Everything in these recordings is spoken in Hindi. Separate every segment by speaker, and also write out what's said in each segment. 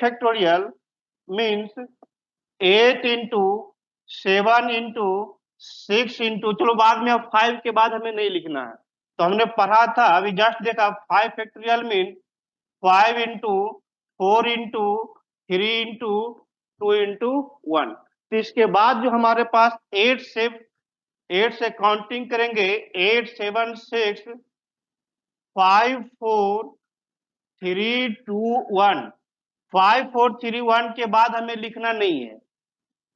Speaker 1: Factorial means 8 into 7 into 6 into, चलो बाद में, अब 5 के बाद हमें नहीं लिखना है। तो हमने पढ़ा था, अभी जस्ट देखा, 5 factorial mean 5 into 4 into 3 into 2 into 1। तो इसके बाद जो हमारे पास 8 से काउंटिंग करेंगे, 8 7 6 5 4 3 2 1। 5 4 3 1 के बाद हमें लिखना नहीं है,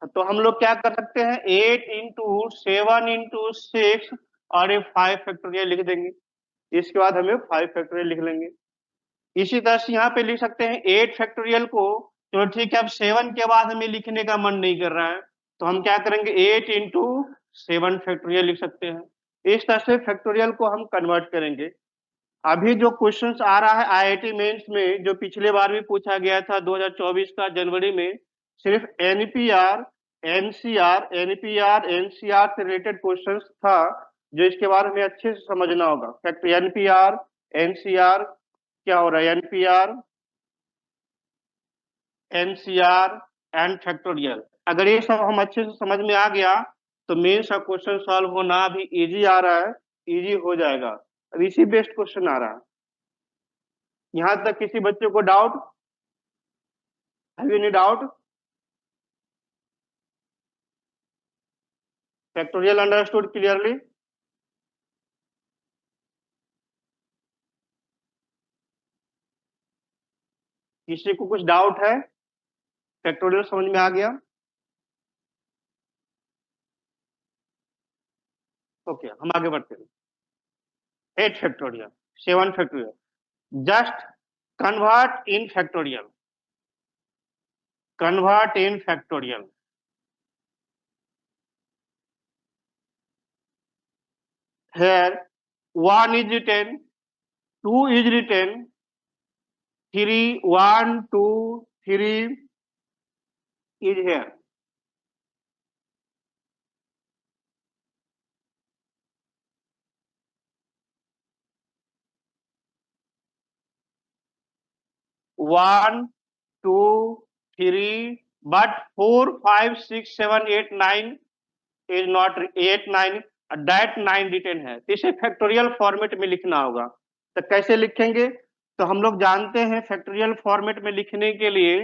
Speaker 1: तो हम लोग क्या कर सकते हैं, 8 इंटू 7 इंटू 6 और ये 5 फैक्टोरियल लिख देंगे। इसके बाद हमें 5 फैक्टोरियल लिख लेंगे। इसी तरह से यहाँ पे लिख सकते हैं 8 फैक्टोरियल को। चलो ठीक है, अब 7 के बाद हमें लिखने का मन नहीं कर रहा है, तो हम क्या करेंगे, 8 इंटू 7 फैक्टोरियल लिख सकते हैं। इस तरह से फैक्टोरियल को हम कन्वर्ट करेंगे। अभी जो क्वेश्चंस आ रहा है आईआईटी मेंस में, जो पिछले बार भी पूछा गया था 2024 का जनवरी में, सिर्फ एनपीआर एनसीआर से रिलेटेड क्वेश्चंस था, जो इसके बारे में अच्छे से समझना होगा। फैक्ट एनपीआर एनसीआर क्या हो रहा है, एनसीआर एंड फैक्टोरियल, अगर ये सब हम अच्छे से समझ में आ गया तो मेंस का क्वेश्चन सॉल्व होना भी इजी आ रहा है, इजी हो जाएगा। अब इसी बेस्ड क्वेश्चन आ रहा है। यहां तक किसी बच्चे को doubt, have any doubt? Factorial understood clearly? किसी को कुछ डाउट है? फैक्टोरियल समझ में आ गया? ओके, हम आगे बढ़ते हैं। 8 factorial, 7 factorial, just convert in factorial, convert in factorial. Here 1 is written, 2 is written, 3 1 2 3 is here. One, two, three, but 4 5 6 7 8 9 is not 8 9, that 9 return है, तो इसे फैक्टोरियल फॉर्मेट में लिखना होगा। तो कैसे लिखेंगे? तो हम लोग जानते हैं फैक्टोरियल फॉर्मेट में लिखने के लिए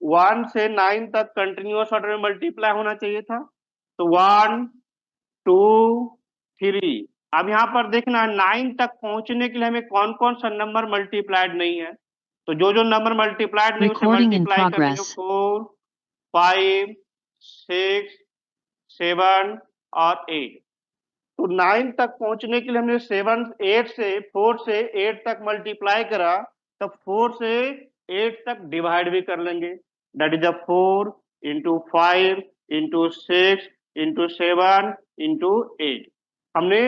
Speaker 1: 1 से 9 तक कंटिन्यूअस ऑर्डर में मल्टीप्लाई होना चाहिए था। तो 1 2 3। अब यहाँ पर देखना, 9 तक पहुंचने के लिए हमें कौन कौन सा नंबर मल्टीप्लाइड नहीं है, तो जो जो नंबर मल्टीप्लाइड नहीं उसे
Speaker 2: Recording in
Speaker 1: मल्टीप्लाई कर देंगे।
Speaker 2: progress.
Speaker 1: 4 5 6 7 और 8। तो 9 तक पहुंचने के लिए हमने 4 से 8 तक मल्टीप्लाई करा, तो 4 से 8 तक डिवाइड भी कर लेंगे। That is 4 into 5 into 6 into 7 into 8। हमने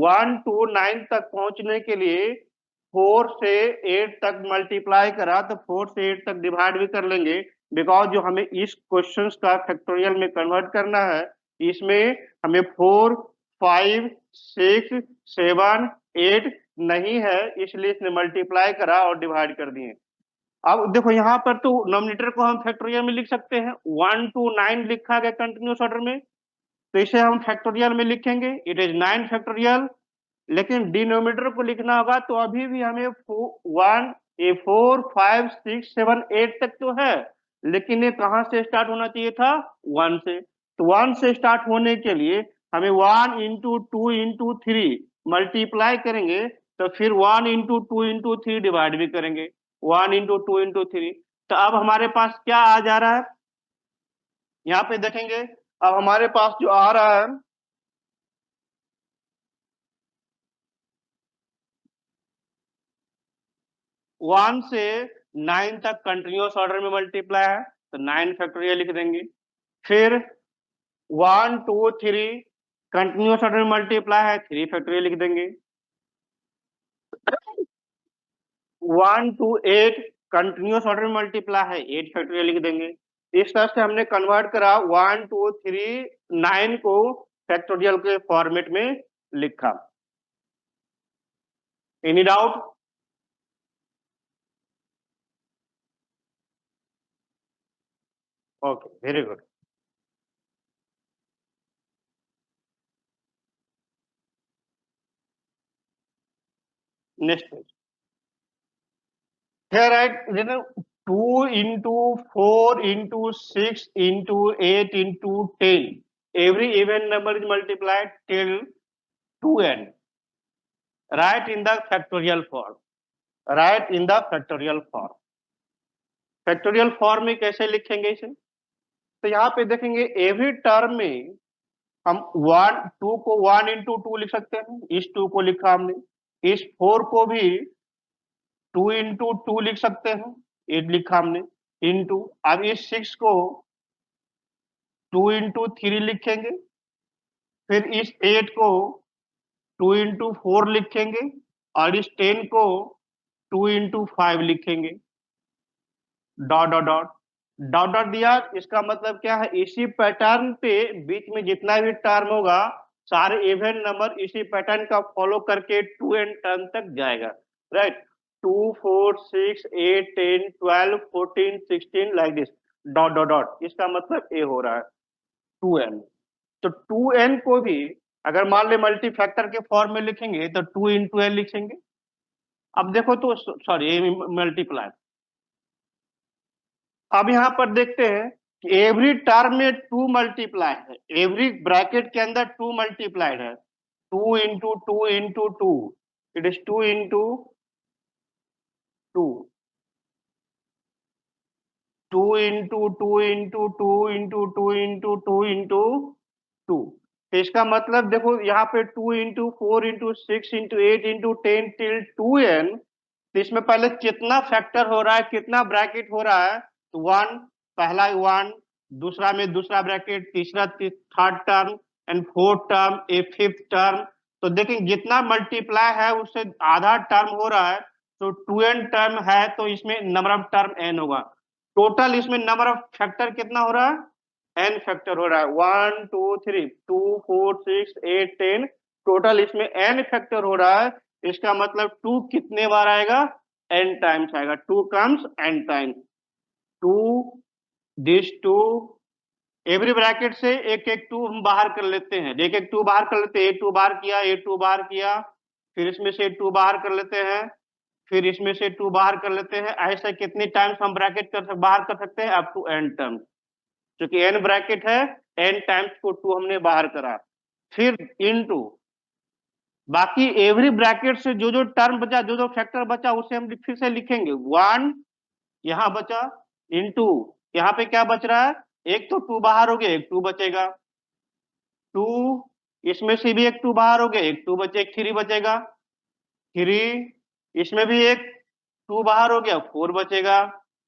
Speaker 1: 1 to 9 तक पहुंचने के लिए 4 से 8 तक मल्टीप्लाई करा, तो 4 से 8 तक डिवाइड भी कर लेंगे, बिकॉज जो हमें इस क्वेश्चन का फैक्टोरियल में कन्वर्ट करना है, इसमें हमें 4 5 6 7 8 नहीं है, इसलिए इसने मल्टीप्लाई करा और डिवाइड कर दिए। अब देखो यहाँ पर तो नोमिनेटर को हम फैक्टोरियल में लिख सकते हैं, 1 to 9 लिखा गया कंटिन्यूस ऑर्डर में, तो इसे हम फैक्टोरियल में लिखेंगे, इट इज 9 फैक्टोरियल। लेकिन डिनोमिनेटर को लिखना होगा, तो अभी भी हमें 4 5 6 7 8 तक तो है, लेकिन ये कहाँ से स्टार्ट होना चाहिए था, 1 से। तो 1 से स्टार्ट होने के लिए हमें 1 इंटू 2 इंटू 3 मल्टीप्लाई करेंगे, तो फिर 1 इंटू 2 इंटू 3 डिवाइड भी करेंगे, 1 इंटू 2 इंटू 3। तो अब हमारे पास क्या आ जा रहा है, यहाँ पे देखेंगे, अब हमारे पास जो आ रहा है, 1 से 9 तक कंटिन्यूअस ऑर्डर में मल्टीप्लाई है, तो 9 फैक्टोरियल लिख देंगे। फिर 1 2 3 कंटिन्यूअस ऑर्डर में मल्टीप्लाई है, 3 फैक्टोरियल लिख देंगे। 1 to 8 कंटिन्यूअस ऑर्डर में मल्टीप्लाई है, 8 फैक्टोरियल लिख देंगे। इस तरह से हमने कन्वर्ट करा 1 2 3 9 को फैक्टोरियल के फॉर्मेट में लिखा। Any doubt? Okay, very good. Next page. Here write, you know, 2 into 4 into 6 into 8 into 10. Every even number is multiplied till 2n. Write in the factorial form. Write in the factorial form. Factorial form में कैसे लिखेंगे इसे? तो यहाँ पे देखेंगे एवरी टर्म में हम 1 2 को 1 into 2 लिख सकते हैं, इस 2 को लिखा हमने। इस 4 को भी 2 into 2 लिख सकते हैं, ये लिखा हमने, इंटू। अब इस 6 को 2 into 3 लिखेंगे, फिर इस 8 को 2 into 4 लिखेंगे, और इस 10 को 2 into 5 लिखेंगे। Dot dot dot dot dot दिया, इसका मतलब क्या है, इसी पैटर्न पे बीच में जितना भी टर्म होगा सारे इवन नंबर इसी पैटर्न का फॉलो करके 2n टर्म तक जाएगा, right. 2 4 6 8 10 12 14 16 like this, dot dot dot, इसका मतलब ए हो रहा है 2n। तो 2n को भी अगर मान ले मल्टी फैक्टर के फॉर्म में लिखेंगे तो 2 into n लिखेंगे। अब देखो तो सॉरी, मल्टीप्लाई। अब यहाँ पर देखते हैं कि एवरी टर्म में 2 मल्टीप्लाई है, एवरी ब्रैकेट के अंदर 2 मल्टीप्लाइड है। 2 into 2 into 2, it is 2 into 2, 2 into 2 into 2 into 2 into 2। तो इसका मतलब देखो यहाँ पे 2 into 4 into 6 into 8 into 10 till 2n। तो इसमें पहले कितना फैक्टर हो रहा है, कितना ब्रैकेट हो रहा है, तो 1, पहला 1, दूसरा में दूसरा ब्रैकेट, तीसरा third term, and fourth term, A fifth term. तो देखें जितना मल्टीप्लाई है उससे आधा टर्म हो रहा है, तो 2n टर्म है तो इसमें नंबर ऑफ टर्म n होगा। टोटल इसमें नंबर ऑफ फैक्टर कितना हो रहा है, n फैक्टर हो रहा है, 1 2 3 2 4 6 8 10। टोटल इसमें n फैक्टर हो रहा है, इसका मतलब 2 कितने बार आएगा, n टाइम्स आएगा। 2 comes n times, 2 this 2, every bracket से एक एक 2 हम बाहर कर लेते हैं, एक एक 2 बाहर कर लेते हैं, 2 बाहर किया, 2 बाहर किया, फिर इसमें से 2 बाहर कर लेते हैं, फिर इसमें से 2 बाहर कर लेते हैं। ऐसे कितनी टाइम्स हम ब्रैकेट बाहर कर सकते हैं, अप टू n टर्म्स। क्योंकि n ब्रैकेट है, n टाइम्स को 2 हमने बाहर करा, फिर इनटू बाकी एवरी ब्रैकेट से जो जो टर्म बचा, जो जो फैक्टर बचा, उसे हम फिर से लिखेंगे। 1 यहाँ बचा, इनटू यहाँ पे क्या बच रहा है, एक तो 2 बाहर हो गया, एक 2 बचेगा, 2 इसमें से भी एक 2 बाहर हो गया, एक 2 बचे, एक 3 बचेगा, 3 इसमें भी एक 2 बाहर हो गया, 4 बचेगा,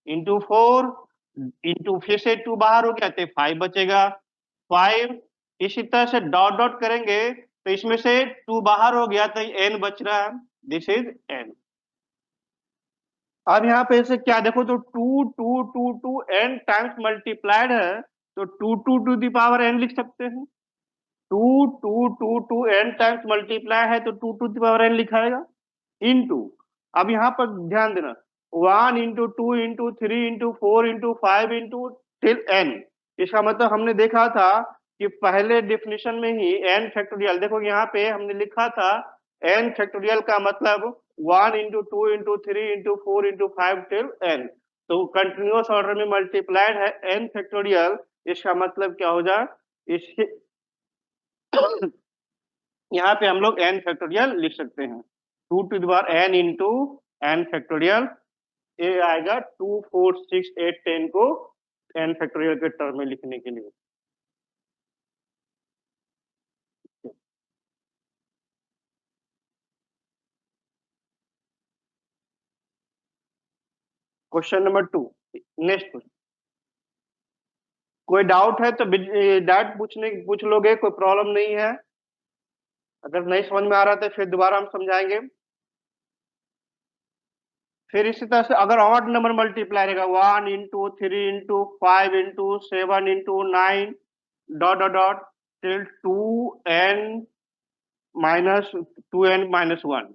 Speaker 1: इंटू 4 इंटू फिर से 2 बाहर हो गया तो 5 बचेगा, 5। इसी तरह से डॉट डॉट करेंगे तो इसमें से 2 बाहर हो गया तो n बच रहा है, दिस इज n। अब यहाँ पे से क्या देखो तो 2 2 2 2 n टाइम्स मल्टीप्लाइड है, तो 2 2 टू दी पावर n लिख सकते हैं। 2 2 2 2 n टाइम्स मल्टीप्लाई है तो 2 टू दी पावर n लिखाएगा, इनटू। अब यहाँ पर ध्यान देना, 1 into 2 into 3 into 4 into 5 into till n। इसका मतलब हमने देखा था कि पहले डेफिनेशन में ही n फैक्टोरियल, देखो यहाँ पे हमने लिखा था n फैक्टोरियल का मतलब 1 into 2 into 3 into 4 into 5 till n। तो कंटिन्यूअस ऑर्डर में मल्टीप्लाइड है n फैक्टोरियल, इसका मतलब क्या हो जाए, इसके यहाँ पे हम लोग n फैक्टोरियल लिख सकते हैं, 2 to the power n into n factorial. ये आएगा 2 4 6 8 10 को n फैक्टोरियल के टर्म में लिखने के लिए। Question number 2, next question. कोई डाउट है तो डाउट पूछ लोगे, कोई प्रॉब्लम नहीं है। अगर नहीं समझ में आ रहा तो फिर दोबारा हम समझाएंगे। फिर इसी तरह से अगर ऑड नंबर मल्टीप्लाई रहेगा, 1 into 3 into 5 into 7 into 9 dot dot dot till 2n minus 2n-1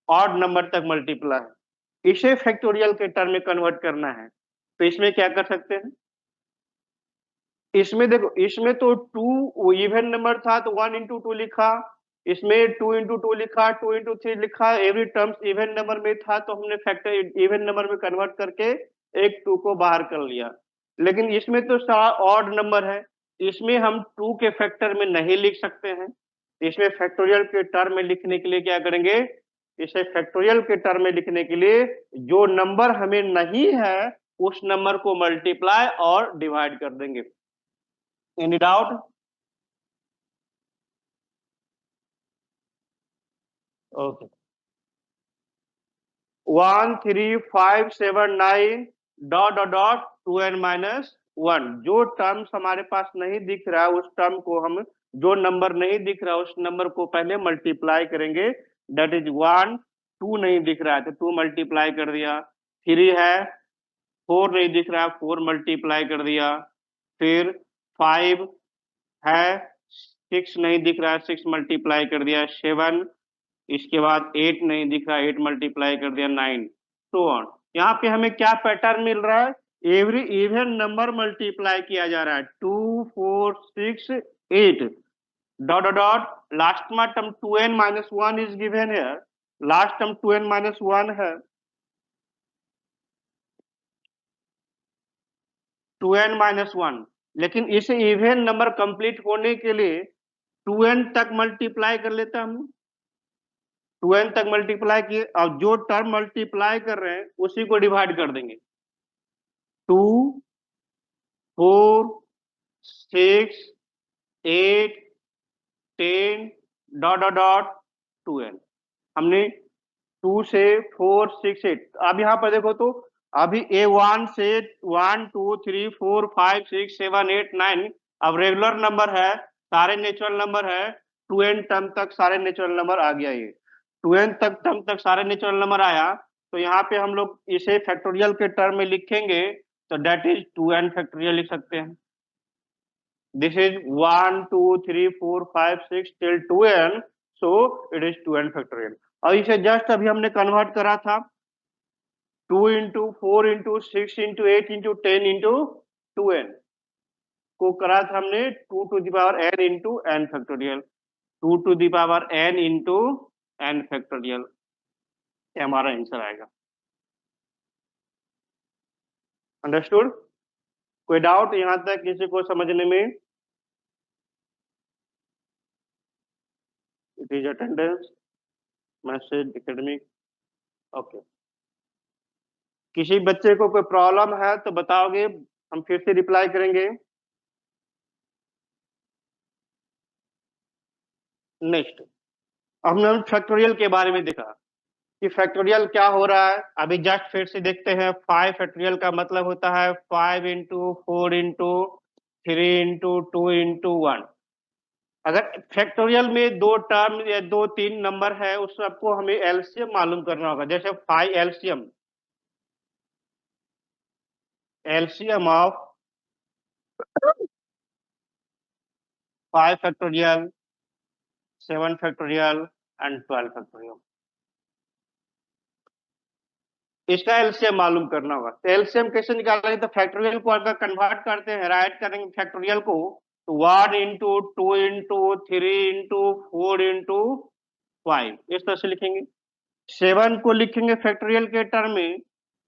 Speaker 1: odd number तक मल्टीप्लाई, इसे फैक्टोरियल के टर्म में कन्वर्ट करना है। तो इसमें क्या कर सकते हैं, इसमें देखो, इसमें तो टू इवन नंबर था तो 1 into 2 लिखा, इसमें 2 into 2 लिखा, 2 into 3 लिखा, एवरी टर्म्स इवन नंबर में था तो हमने फैक्टर इवन नंबर में कन्वर्ट करके एक 2 को बाहर कर लिया। लेकिन इसमें तो सारा ऑड नंबर है, इसमें हम 2 के फैक्टर में नहीं लिख सकते हैं। इसमें फैक्टोरियल के टर्म में लिखने के लिए क्या करेंगे, इसे फैक्टोरियल के टर्म में लिखने के लिए जो नंबर हमें नहीं है उस नंबर को मल्टीप्लाई और डिवाइड कर देंगे। Any doubt? Okay. 1 3 5 7 9 dot dot dot 2n-1, जो टर्म्स हमारे पास नहीं दिख रहा है उस टर्म को हम, जो नंबर नहीं दिख रहा उस नंबर को पहले मल्टीप्लाई करेंगे। दैट इज 1, 2 नहीं दिख रहा है तो 2 मल्टीप्लाई कर दिया, 3 है, 4 नहीं दिख रहा है 4 मल्टीप्लाई कर दिया, फिर 5 है, 6 नहीं दिख रहा है 6 मल्टीप्लाई कर दिया, 7, इसके बाद 8 नहीं दिख रहा 8 मल्टीप्लाई कर दिया, 9, सो ऑन। यहाँ पे हमें क्या पैटर्न मिल रहा है, एवरी इवन नंबर मल्टीप्लाई किया जा रहा है, 2 4 6 8 डॉट डॉट डॉट, लास्ट में टर्म 2n-1 इज गिवन है, लास्ट टर्म 2n-1 है, 2n-1, लेकिन इसे इवन नंबर कंप्लीट होने के लिए 2n तक मल्टीप्लाई कर लेता हम, 2n तक मल्टीप्लाई किए, अब जो टर्म मल्टीप्लाई कर रहे हैं उसी को डिवाइड कर देंगे, 2 4 6 8 10 डॉट डॉट डॉट 2n। हमने 2 से 4 6 8, अब यहाँ पर देखो तो अभी A1 से 1 2 3 4 5 6 7 8 9 अब रेगुलर नंबर है, सारे नेचुरल नंबर है, 2n टर्म तक सारे नेचुरल नंबर आ गया, ये 2n तक टर्म तक सारे नेचुरल नंबर आया, तो यहाँ पे हम लोग इसे फैक्टोरियल के टर्म में लिखेंगे तो डेट इज 2n फैक्टोरियल लिख सकते हैं। This is 1 2 3 4 5 6 till 2n, so it is 2n factorial. और इसे जस्ट अभी हमने कन्वर्ट करा था, 2 into 4 into 6 into 8 into 10 into 2n को करा था हमने 2 to the power n into n factorial, 2 to the power n into n factorial, ये हमारा आंसर आएगा। अंडरस्टूड? कोई डाउट यहाँ तक किसी को समझने में? It is attendance message academic, okay. किसी बच्चे को कोई प्रॉब्लम है तो बताओगे, हम फिर से रिप्लाई करेंगे। नेक्स्ट, हमने फैक्टोरियल के बारे में देखा कि फैक्टोरियल क्या हो रहा है, अभी जस्ट फिर से देखते हैं। 5 फैक्टोरियल का मतलब होता है 5 into 4 into 3 into 2 into 1। अगर फैक्टोरियल में दो टर्म या 2 3 नंबर है उस सबको हमें एलसीएम मालूम करना होगा, जैसे 5 LCM of 5 factorial, 7 factorial and 12 factorial, इसका एलसीएम मालूम करना होगा। तो एलसीएम कैसे निकालेंगे, तो फैक्टोरियल को अगर कन्वर्ट करते हैं, राइट करेंगे फैक्टोरियल को, तो 1 into 2 into 3 into 4 into 5 इस तरह से लिखेंगे। 7 को लिखेंगे फैक्टोरियल के टर्म में,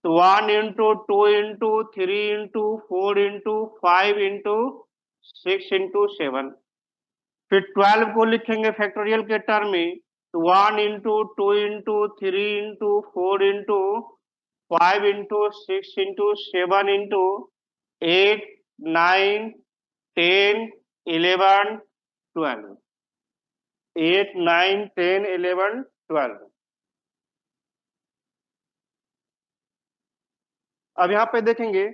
Speaker 1: तो 1 into 2 into 3 into 4 into 5 into 6 into 7। फिर 12 को लिखेंगे फैक्टोरियल के टर्म में, तो 1 into 2 into 3 into 4 into 5 into 6 into 7 into 8 9 10 11 12, 8 9 10 11 12। अब यहाँ पे देखेंगे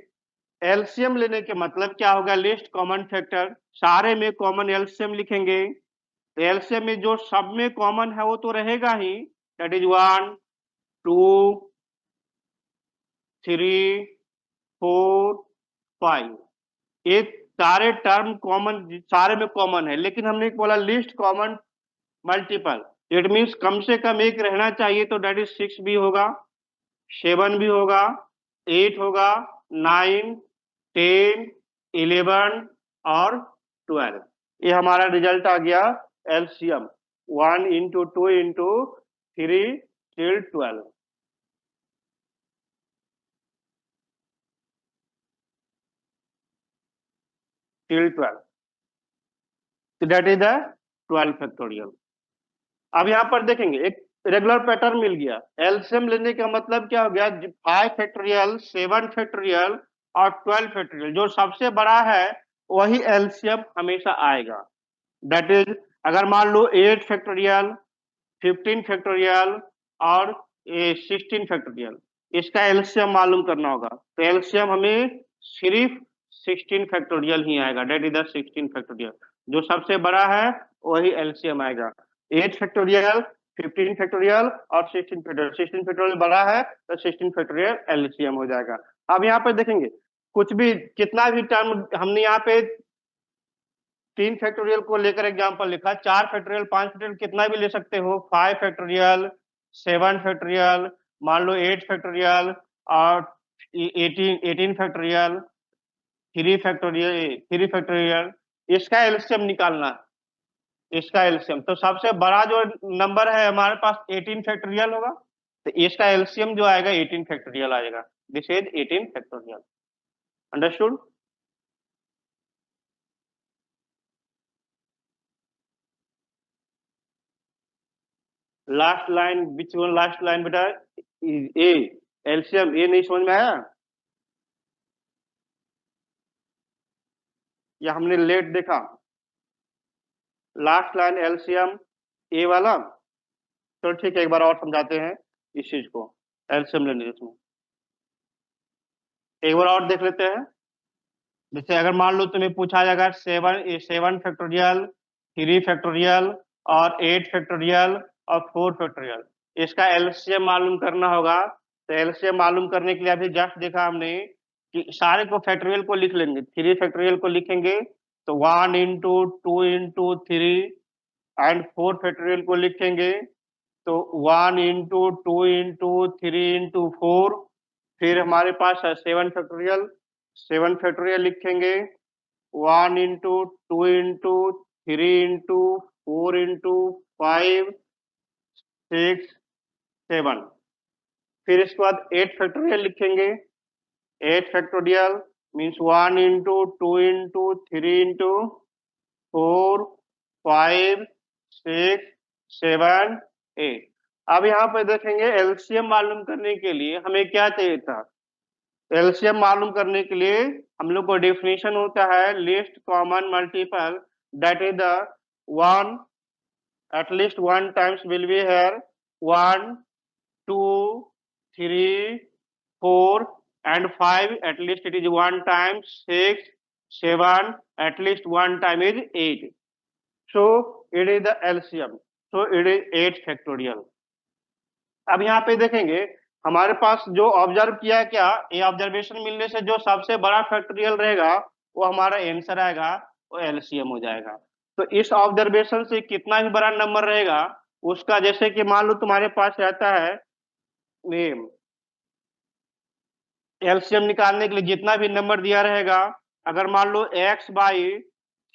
Speaker 1: एलसीएम लेने के मतलब क्या होगा, लिस्ट कॉमन फैक्टर, सारे में कॉमन एलसीएम लिखेंगे। एलसीएम में जो सब में कॉमन है वो तो रहेगा ही, दैट इज 1 2 3 4 5, ये सारे टर्म कॉमन, सारे में कॉमन है, लेकिन हमने बोला least common multiple, it means कम से कम एक रहना चाहिए, तो दैट इज 6 भी होगा, 7 भी होगा, 8 होगा, 9, 10, 11 और 12। ये हमारा रिजल्ट आ गया LCM 1 into 2 into 3 till 12। till 12, so that is the 12 factorial. अब यहाँ पर देखेंगे एक रेगुलर पैटर्न मिल गया। एलसीएम लेने का मतलब क्या हो गया, 5 फैक्टोरियल, 7 फैक्टोरियल और 12 फैक्टोरियल, जो सबसे बड़ा है वही एलसीएम हमेशा आएगा। दैट इज, अगर मान लो 8 फैक्टोरियल, 15 फैक्टोरियल और 16 फैक्टोरियल, इसका एलसीएम मालूम करना होगा, तो एलसीएम हमें सिर्फ 16 फैक्टोरियल ही आएगा। दैट इज द 16 फैक्टोरियल, जो सबसे बड़ा है वही एलसीएम आएगा। 8 फैक्टोरियल, 15 फैक्टोरियल और 16 फैक्टोरियल, 16 फैक्टोरियल बड़ा है तो 16 फैक्टोरियल एलसीएम हो जाएगा। अब यहाँ पे देखेंगे कुछ भी कितना भी टर्म हमने यहाँ पे 3 फैक्टोरियल को लेकर एग्जांपल लिखा, 4 फैक्टोरियल, 5 फैक्टोरियल कितना भी ले सकते हो, 5 फैक्टोरियल, 7 फैक्टोरियल, मान लो 8 फैक्टोरियल और 18 फैक्टोरियल, 3 फैक्टोरियल, इसका एलसीएम निकालना है। इसका एलसीएम तो सबसे बड़ा जो नंबर है हमारे पास 18 फैक्टोरियल होगा, तो इसका एलसीएम जो आएगा 18 फैक्टोरियल आएगा। This is 18 factorial. Understood? Last line, which one last line बेटा? ए, एलसीएम ए नहीं समझ में आया? या हमने लेट देखा? लास्ट लाइन एलसीएम ए वाला। तो ठीक है, एक बार और समझाते हैं इस चीज को, एलसीएम लेने इसमें एक बार और देख लेते हैं। जैसे अगर मान लो तुम्हें पूछा जाएगा 7 फैक्टोरियल, 3 फैक्टोरियल और 8 फैक्टोरियल और 4 फैक्टोरियल, इसका एलसीएम मालूम करना होगा। तो एलसीएम मालूम करने के लिए अभी जस्ट देखा हमने कि सारे को फैक्टोरियल को लिख लेंगे। 3 फैक्टोरियल को लिखेंगे तो 1 इंटू 2 इंटू 3, एंड 4 फैक्टोरियल को लिखेंगे तो 1 इंटू 2 इंटू 3 इंटू 4। फिर हमारे पास है 7 फैक्टोरियल, 7 फैक्टोरियल लिखेंगे 1 इंटू 2 इंटू 3 इंटू 4 इंटू 5 6 7। फिर इसके बाद 8 फैक्टोरियल लिखेंगे, 8 factorial means 1 into 2 into 3 into 4 5 6 7 8। अब यहाँ पे देखेंगे एलसीएम मालूम करने के लिए हमें क्या चाहिए था। एलसीएम मालूम करने के लिए हम लोग को डेफिनेशन होता है least common multiple, that is the one, at least one times will be here, 1 2 3 4 and 5, at least it is 1 time, 6 7, at least 1 time is 8, so it is the LCM, so it is 8 factorial। अब यहाँ पे देखेंगे हमारे पास जो ऑब्जर्व किया क्या, ये ऑब्जर्वेशन मिलने से जो सबसे बड़ा फैक्टोरियल रहेगा वो हमारा आंसर आएगा, वो एलसीएम हो जाएगा। तो इस ऑब्जर्वेशन से कितना भी बड़ा नंबर रहेगा उसका, जैसे कि मान लो तुम्हारे पास रहता है एलसीएम निकालने के लिए जितना भी नंबर दिया रहेगा, अगर मान लो x by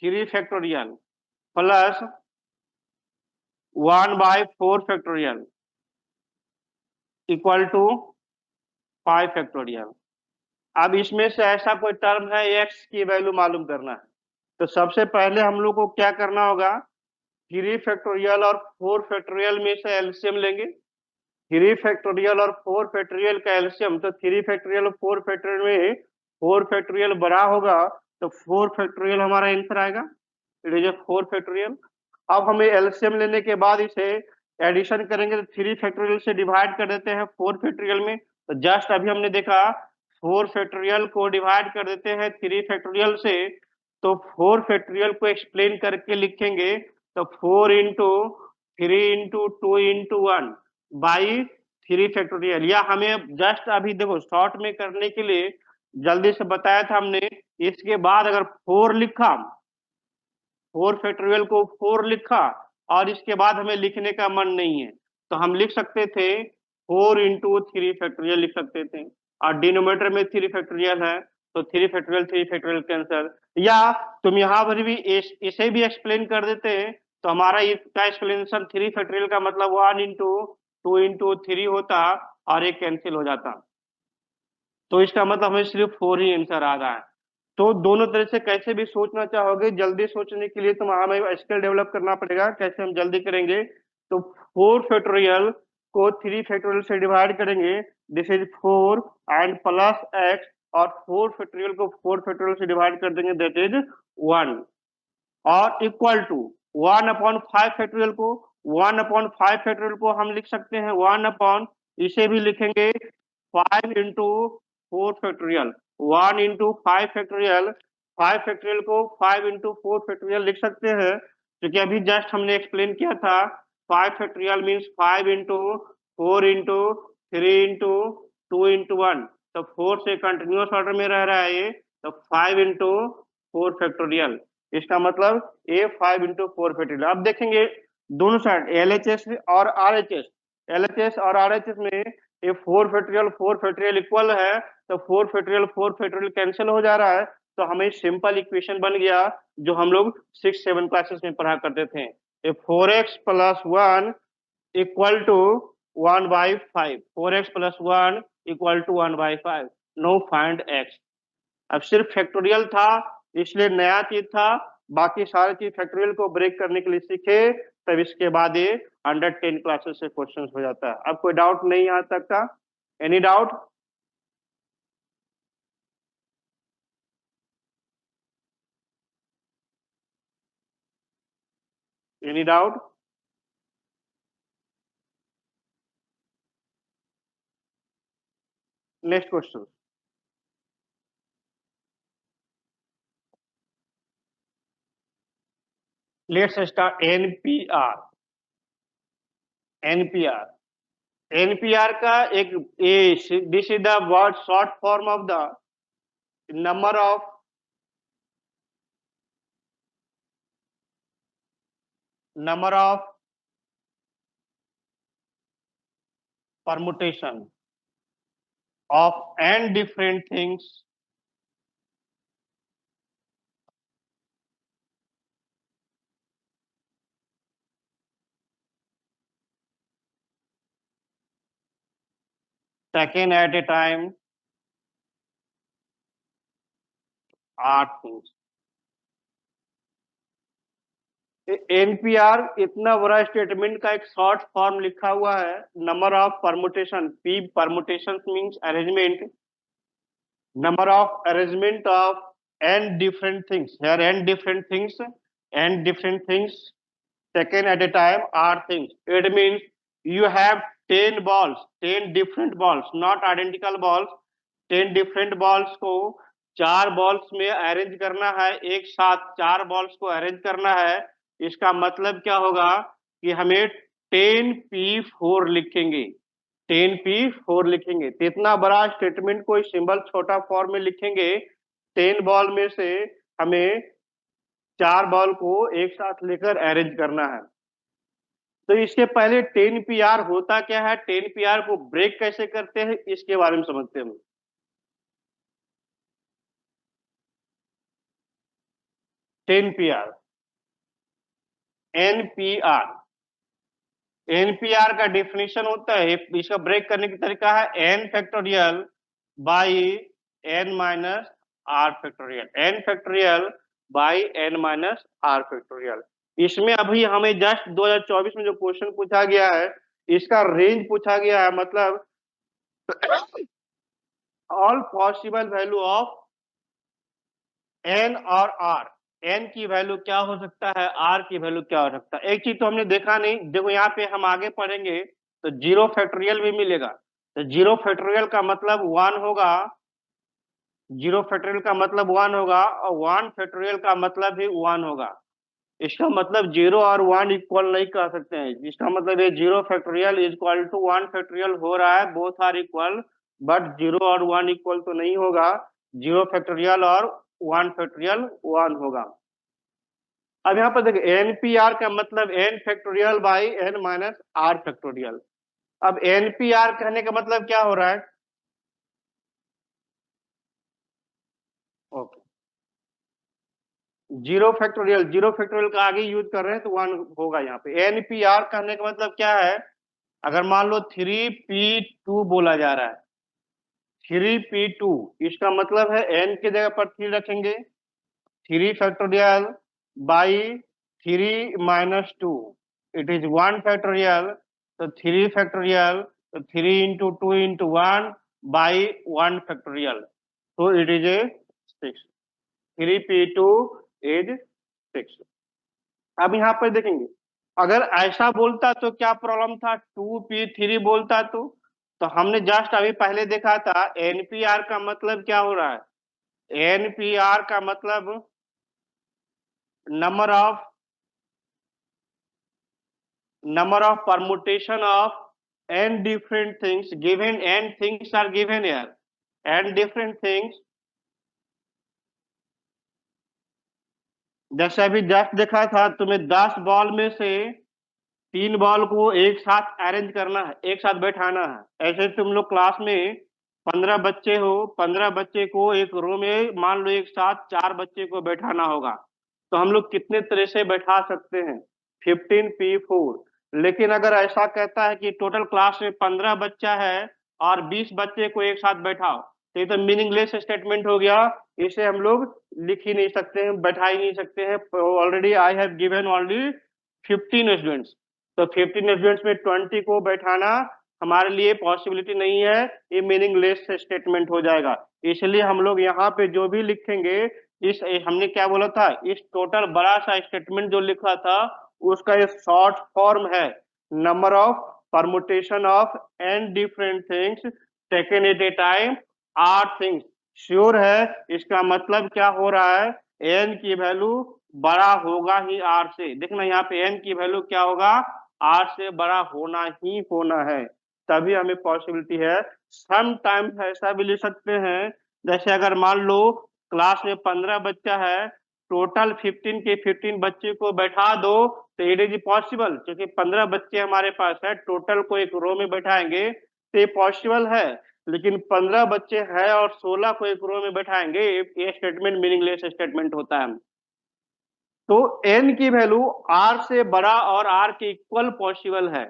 Speaker 1: 3 factorial plus 1 by 4 factorial equal to 5 factorial. अब इसमें से ऐसा कोई टर्म है x की वैल्यू मालूम करना है, तो सबसे पहले हम लोग को क्या करना होगा, 3 फैक्टोरियल और 4 फैक्टोरियल में से एलसीएम लेंगे। 3 फैक्टोरियल और 4 फैक्टोरियल का एलसीएम, तो 3 फैक्टोरियल और 4 फैक्टोरियल में 4 फैक्टोरियल बड़ा होगा तो 4 फैक्टोरियल हमारा आंसर आएगा, इट इज 4 फैक्टोरियल। अब हमें एलसीएम लेने के बाद इसे एडिशन करेंगे तो 3 फैक्टोरियल से डिवाइड कर देते हैं 4 फैक्टोरियल में, तो जस्ट अभी हमने देखा 4 फैक्टोरियल को डिवाइड कर देते हैं 3 फैक्टोरियल से, तो 4 फैक्टोरियल को एक्सप्लेन करके लिखेंगे तो 4 into 3 into 2 into 1 by 3 factorial. या हमें जस्ट अभी देखो शॉर्ट में करने के लिए जल्दी से बताया था हमने, इसके बाद अगर 4 लिखा, 4 फैक्टोरियल को 4 लिखा और इसके बाद हमें लिखने का मन नहीं है तो हम लिख सकते थे 4 इंटू 3 फैक्टोरियल लिख सकते थे। और डिनोमिनेटर में 3 फैक्टोरियल है, तो 3 फैक्टोरियल कैंसर। या तुम यहाँ पर भी इसे भी एक्सप्लेन कर देते हैं, तो हमारा इसका एक्सप्लेनेशन 3 फैक्टोरियल का मतलब 1 इंटू 2 इंटू 3 होता और एक कैंसिल हो जाता, तो इसका मतलब हमें सिर्फ 4 ही आंसर आ रहा है। तो दोनों तरह से कैसे भी सोचना चाहोगे, जल्दी सोचने के लिए तो हमें स्किल डेवलप करना पड़ेगा। कैसे हम जल्दी करेंगे, तो 4 फैक्टोरियल को 3 फैक्टोरियल से डिवाइड करेंगे, this is 4 and plus x, और 4 फैक्टोरियल को 4 फैक्टोरियल से डिवाइड कर देंगे, दैट इज 1, और इक्वल टू 1/5 फैक्टोरियल को 1/5 फैक्टोरियल को हम लिख सकते हैं 1 अपॉन, इसे भी लिखेंगे 5 into 4 factorial, 1 into 5 factorial, 5 factorial को 5 इंटू 4 फैक्टोरियल लिख सकते हैं, क्योंकि अभी जस्ट हमने एक्सप्लेन किया था 5 factorial means 5 into 4 into 3 into 2 into 1, तो 4 से कंटिन्यूस ऑर्डर में रह रहा है ये, तो 5 इंटू 4 फैक्टोरियल, इसका मतलब ए 5 इंटू 4 फैक्टोरियल। अब देखेंगे दोनों साइड एलएचएस और आरएचएस, एलएचएस और आरएचएस में ये 4 फैक्टोरियल इक्वल है, तो 4 फैक्टोरियल कैंसिल हो जा रहा है, तो हमें सिंपल इक्वेशन बन गया जो हम लोग 6-7 क्लासेस में पढ़ा करते थे, ये 4x plus 1 equal to 1/5, 4x plus 1 equal to 1/5, no find x। अब सिर्फ फैक्टोरियल था इसलिए नया चीज था, बाकी सारे चीज फैक्टोरियल को ब्रेक करने के लिए सीखे, तब इसके बाद ये अंडर 10 क्लासेस से क्वेश्चन हो जाता है। अब कोई डाउट नहीं यहाँ तक का, any doubt? Any doubt? Next question, let's start NPR. NPR NPR का एक this is the word short form of the number of permutation of n different things taken at a time are things। NPR इतना बड़ा स्टेटमेंट का एक शॉर्ट फॉर्म लिखा हुआ है, number of permutation, P permutation means arrangement, number of arrangement of n different things, here n different things taken at a time are things, it means you have 10 balls, 10 different balls, not identical balls, 10 different balls को 4 balls में अरेंज करना है, एक साथ 4 balls को अरेंज करना है, इसका मतलब क्या होगा कि हमें 10p4 लिखेंगे, 10p4 लिखेंगे, तो इतना बड़ा स्टेटमेंट कोई सिंबल छोटा फॉर्म में लिखेंगे, 10 बॉल में से हमें 4 बॉल को एक साथ लेकर अरेंज करना है। तो इसके पहले 10pr होता क्या है, 10pr को ब्रेक कैसे करते हैं, इसके बारे में समझते हैं। 10pr एनपीआर, एनपीआर का डेफिनेशन होता है, इसका ब्रेक करने की तरीका है n factorial by n minus r factorial, n factorial by n minus r factorial. इसमें अभी हमें जस्ट 2024 में जो क्वेश्चन पूछा गया है इसका रेंज पूछा गया है, मतलब all possible value of n और आर, एन की वैल्यू क्या हो सकता है, आर की वैल्यू क्या हो सकता है। एक चीज तो हमने देखा नहीं, देखो यहाँ पे हम आगे पढ़ेंगे तो 0 फैक्टोरियल भी मिलेगा, तो 0 फैक्टोरियल का मतलब 1 होगा, 0 फैक्टोरियल का मतलब 1 होगा, और 1 फैक्टोरियल का मतलब भी 1 होगा। इसका मतलब 0 और 1 इक्वल नहीं कह सकते हैं, इसका मतलब ये 0 factorial is equal to 1 factorial हो रहा है, बोथ आर इक्वल, बट 0 और 1 इक्वल तो नहीं होगा, 0 फैक्टोरियल और 1 फैक्टोरियल 1 होगा। अब यहाँ पर देखिए एनपीआर का मतलब n factorial by n minus r factorial. अब एनपीआर कहने का मतलब क्या हो रहा है, जीरो फैक्टोरियल का आगे यूज कर रहे हैं तो 1 होगा यहाँ पे। NPR कहने का मतलब क्या है? अगर मान लो 3P2 बोला जा रहा है, 3P2, इसका मतलब है n की जगह पर 3 रखेंगे, 3 factorial by 3 - 2, it is 1 factorial, तो 3 फैक्टोरियल, तो 3 × 2 × 1 बाई 1 फैक्टोरियल, तो it is A 6। 3P2 is 6। अब यहाँ पर देखेंगे, अगर ऐसा बोलता तो क्या प्रॉब्लम था, 2P3 बोलता तो हमने जस्ट अभी पहले देखा था NPR का मतलब क्या हो रहा है। NPR का मतलब number of permutation of n different things given, n things are given here, n different things, जैसे अभी जस्ट देखा था तुम्हें 10 बॉल में से 3 बॉल को एक साथ अरेंज करना है, एक साथ बैठाना है। ऐसे तुम लोग क्लास में 15 बच्चे हो, 15 बच्चे को एक रो में मान लो एक साथ 4 बच्चे को बैठाना होगा, तो हम लोग कितने तरह से बैठा सकते हैं, 15P4। लेकिन अगर ऐसा कहता है कि टोटल क्लास में 15 बच्चा है और 20 बच्चे को एक साथ बैठाओ, तो ये तो मीनिंगलेस स्टेटमेंट हो गया। इसे हम लोग लिख ही नहीं सकते हैं, बैठा ही नहीं सकते हैं। Already I have given only 15 students, तो 15 स्टूडेंट्स में 20 को बैठाना हमारे लिए पॉसिबिलिटी नहीं है, ये मीनिंगलेस स्टेटमेंट हो जाएगा। इसलिए हम लोग यहाँ पे जो भी लिखेंगे, इस हमने क्या बोला था, इस टोटल बड़ा सा स्टेटमेंट जो लिखा था उसका ये शॉर्ट फॉर्म है, number of permutation of n different things taken at a time r things. Sure है इसका मतलब क्या हो रहा है, एन की वैल्यू बड़ा होगा ही आर से। देखना यहाँ पे एन की वैल्यू क्या होगा, आर से बड़ा होना ही होना है, तभी हमें पॉसिबिलिटी है। सम टाइम्स ऐसा भी लिख सकते हैं, जैसे अगर मान लो क्लास में 15 बच्चा है, टोटल 15 के 15 बच्चे को बैठा दो तो इट इज पॉसिबल, क्योंकि 15 बच्चे हमारे पास है, टोटल को एक रो में बैठाएंगे तो ये पॉसिबल है। लेकिन 15 बच्चे हैं और 16 को एक रो में बैठाएंगे, ये स्टेटमेंट मीनिंगलेस स्टेटमेंट होता है। तो n की वैल्यू r से बड़ा और r के इक्वल पॉसिबल है,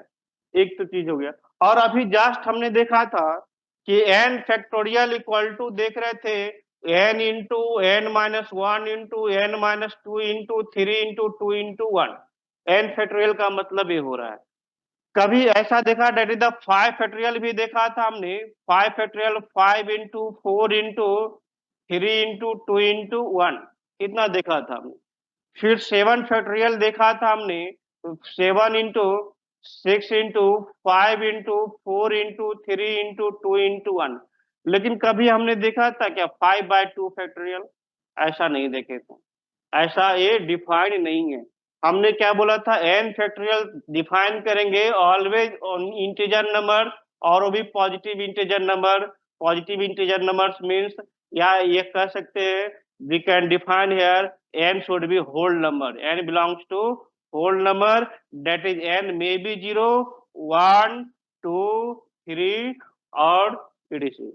Speaker 1: एक तो चीज हो गया। और अभी जस्ट हमने देखा था कि n फैक्टोरियल इक्वल टू देख रहे थे n into n-1 into n-2 into 3 into 2 into 1, n factorial का मतलब ये हो रहा है। कभी ऐसा देखा डेट इज द 5 फैक्टोरियल भी देखा था हमने, 5 factorial 5 into 4 into 3 into 2 into 1, इतना देखा था हमने। फिर 7 फैक्टोरियल देखा था हमने, 7 into 6 into 5 into 4 into 3 into 2 into 1। लेकिन कभी हमने देखा था क्या 5/2 फैक्टोरियल? ऐसा नहीं देखे थे, ऐसा ये डिफाइंड नहीं है। हमने क्या बोला था, एन फैक्टोरियल डिफाइन करेंगे ऑलवेज इंटीजर नंबर, और वो भी positive integer number. Positive integer numbers means, या ये कह सकते हैं, we can define here n should be whole number, n belongs to whole number, that is n may be 0, 1, 2, 3 और etc,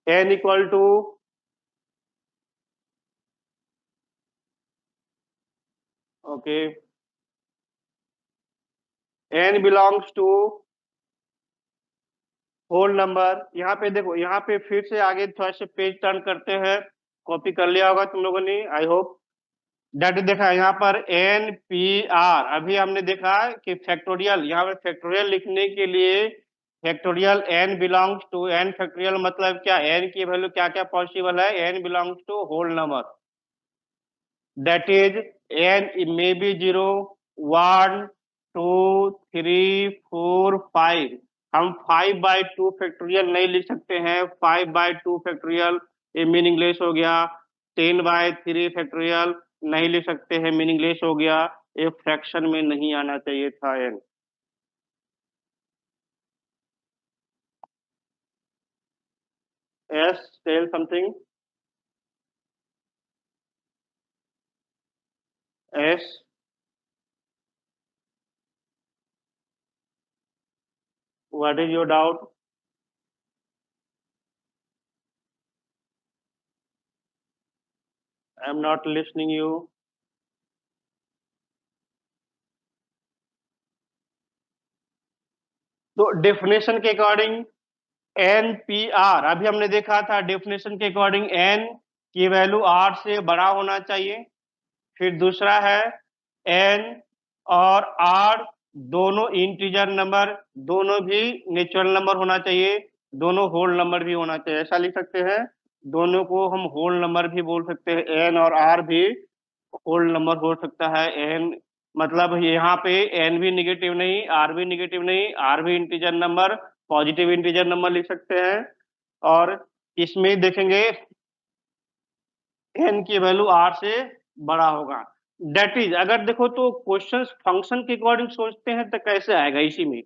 Speaker 1: n equal to okay, n belongs to whole number. यहाँ पे देखो, यहाँ पे फिर से आगे थोड़ा से पेज टर्न करते हैं, कॉपी कर लिया होगा तुम लोगों ने आई होप। डेट देखा है यहाँ पर NPR, अभी हमने देखा कि फैक्टोरियल, यहाँ पर फैक्टोरियल लिखने के लिए factorial n belongs to n factorial मतलब क्या, n की वैल्यू क्या क्या पॉसिबल है, n belongs to whole number, that is n may be 0, 1, 2, 3, 4, 5। हम 5/2 फैक्टोरियल नहीं लिख सकते हैं, 5/2 फैक्टोरियल ये मीनिंगलेस हो गया। 10/3 फैक्टोरियल नहीं लिख सकते हैं, मीनिंगलेस हो गया, ये फ्रैक्शन में नहीं आना चाहिए था n। s tell something, s what is your doubt? I am not listening you. तो डेफिनेशन के अकॉर्डिंग एन पी आर, अभी हमने देखा था डेफिनेशन के अकॉर्डिंग एन की वैल्यू आर से बड़ा होना चाहिए। फिर दूसरा है एन और आर दोनों इंटीजर नंबर, दोनों भी नेचुरल नंबर होना चाहिए, दोनों होल नंबर भी होना चाहिए, ऐसा लिख सकते हैं। दोनों को हम होल नंबर भी बोल सकते हैं, एन और आर भी होल नंबर हो सकता है। एन मतलब यहाँ पे एन भी निगेटिव नहीं, आर भी निगेटिव नहीं, आर भी integer number, positive integer number लिख सकते हैं। और इसमें देखेंगे एन की वैल्यू आर से बड़ा होगा। डेट इज, अगर देखो तो क्वेश्चन फंक्शन के अकॉर्डिंग सोचते हैं तो कैसे आएगा, इसी में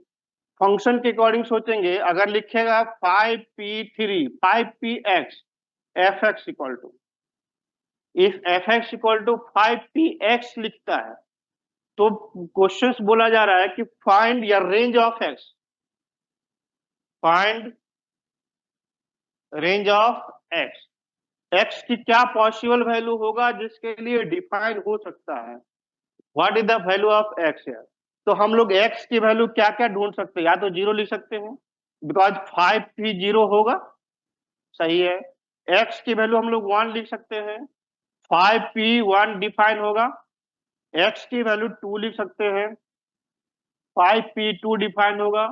Speaker 1: फंक्शन के अकॉर्डिंग सोचेंगे। अगर लिखेगा 5p3 5px f x equal to, if f x equal to 5px लिखता है तो क्वेश्चन बोला जा रहा है कि फाइंड या range of x, find range of x, x की क्या पॉसिबल वैल्यू होगा जिसके लिए डिफाइन हो सकता है, what is the value of x है। तो हम लोग एक्स की वैल्यू क्या क्या ढूंढ सकते हैं, या तो जीरो लिख सकते हैं बिकॉज 5 भी जीरो होगा, सही है। एक्स की वैल्यू हम लोग 1 लिख सकते हैं, 5p1 डिफाइन होगा। एक्स की वैल्यू 2 लिख सकते हैं, 5p2 डिफाइन होगा।